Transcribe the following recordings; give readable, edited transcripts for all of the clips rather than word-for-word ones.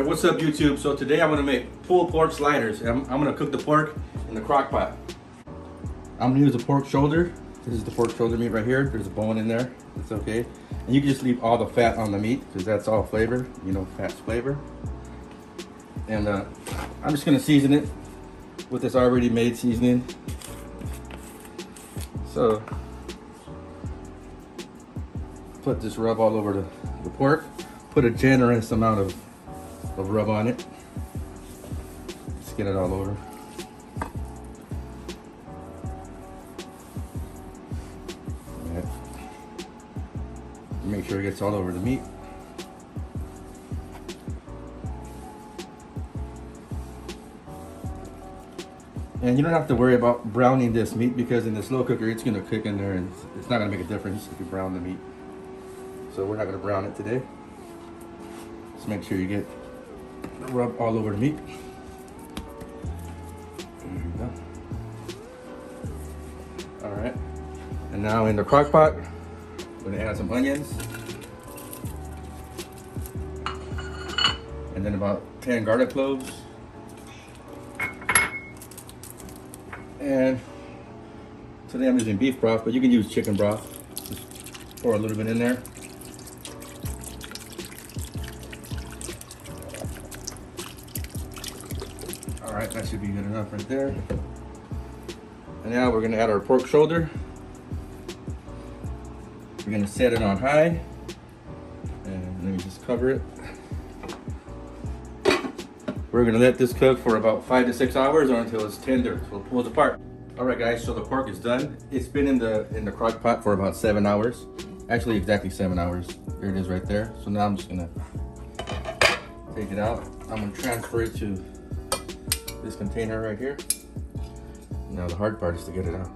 Alright, what's up YouTube? So today I'm gonna make pulled pork sliders. I'm gonna cook the pork in the crock pot. I'm gonna use the pork shoulder. This is the pork shoulder meat right here. There's a bone in there. It's okay. And you can just leave all the fat on the meat because that's all flavor. You know, fat's flavor. And I'm just gonna season it with this already made seasoning. So put this rub all over the pork. Put a generous amount of rub on it. Just get it all over. Right. Make sure it gets all over the meat. And you don't have to worry about browning this meat because in the slow cooker it's going to cook in there and it's not going to make a difference if you brown the meat. So we're not going to brown it today. Just make sure you get the rub all over the meat. There you go. All right. And now in the crock pot, I'm going to add some onions. And then about 10 garlic cloves. And today I'm using beef broth, but you can use chicken broth. Just pour a little bit in there. All right, that should be good enough right there. And now we're gonna add our pork shoulder. We're gonna set it on high. And let me just cover it. We're gonna let this cook for about 5 to 6 hours or until it's tender. So we'll pull it apart. All right guys, so the pork is done. It's been in the crock pot for about 7 hours. Actually, exactly 7 hours. There it is right there. So now I'm just gonna take it out. I'm gonna transfer it to this container right here. Now the hard part is to get it out.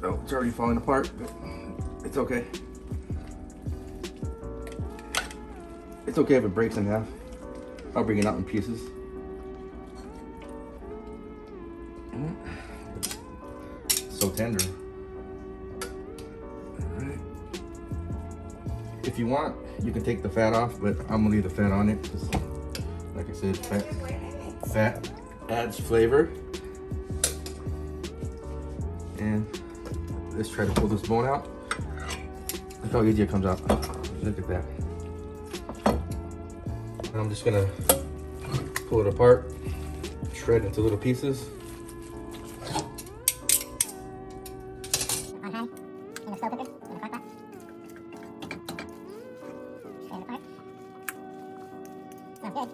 Oh, it's already falling apart, but it's okay. It's okay if it breaks in half. I'll bring it out in pieces. It's so tender. All right. If you want, you can take the fat off, but I'm gonna leave the fat on it because, like I said, fat adds flavor. And let's try to pull this bone out. Look how easy it comes out. Look at that. I'm just gonna pull it apart, shred into little pieces. On high, in the slow cooker, in the crock pot. Shred it apart. Sounds good.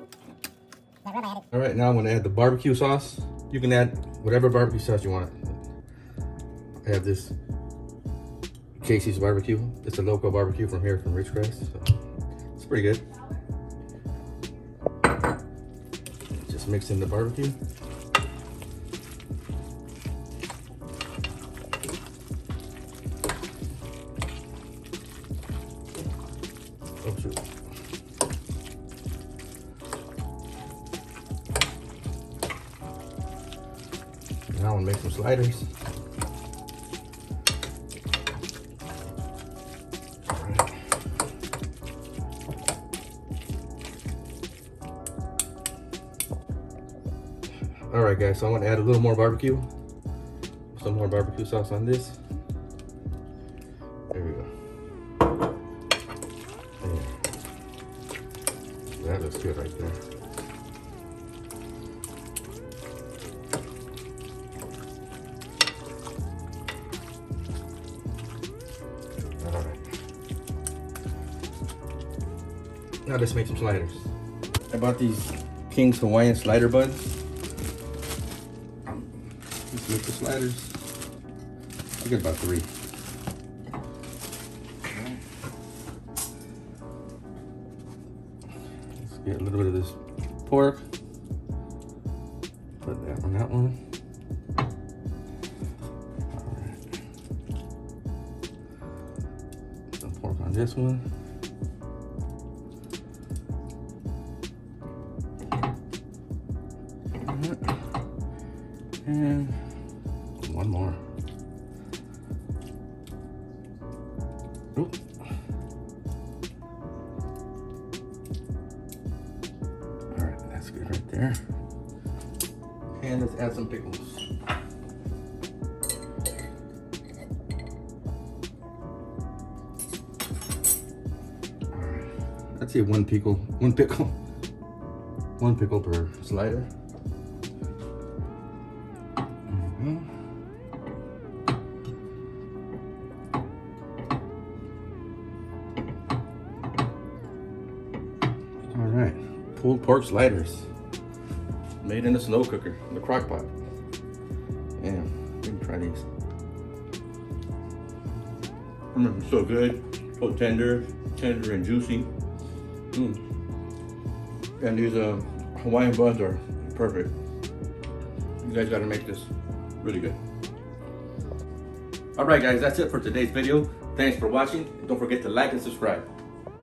That rub I added. All right, now I'm gonna add the barbecue sauce. You can add whatever barbecue sauce you want. I have this Casey's barbecue. It's a local barbecue from here, from Ridgecrest. So it's pretty good. Just mix in the barbecue. Oh shoot. Now I'm gonna make some sliders. All right guys, so I'm gonna add a little more barbecue. Some more barbecue sauce on this. There we go. There. That looks good right there. All right. Now let's make some sliders. I bought these King's Hawaiian slider buns. Let's make the sliders. I get about 3. Let's get a little bit of this pork. Put that on that one. All right. Some pork on this one. And one more. Oop. there. And let's add some pickles. I'd say one pickle per slider. All right, pulled pork sliders, made in a slow cooker, the crock pot. Yeah, we can try these. So good, so tender and juicy. And these Hawaiian buns are perfect. You guys gotta make this really good. All right, guys, that's it for today's video. Thanks for watching. Don't forget to like and subscribe.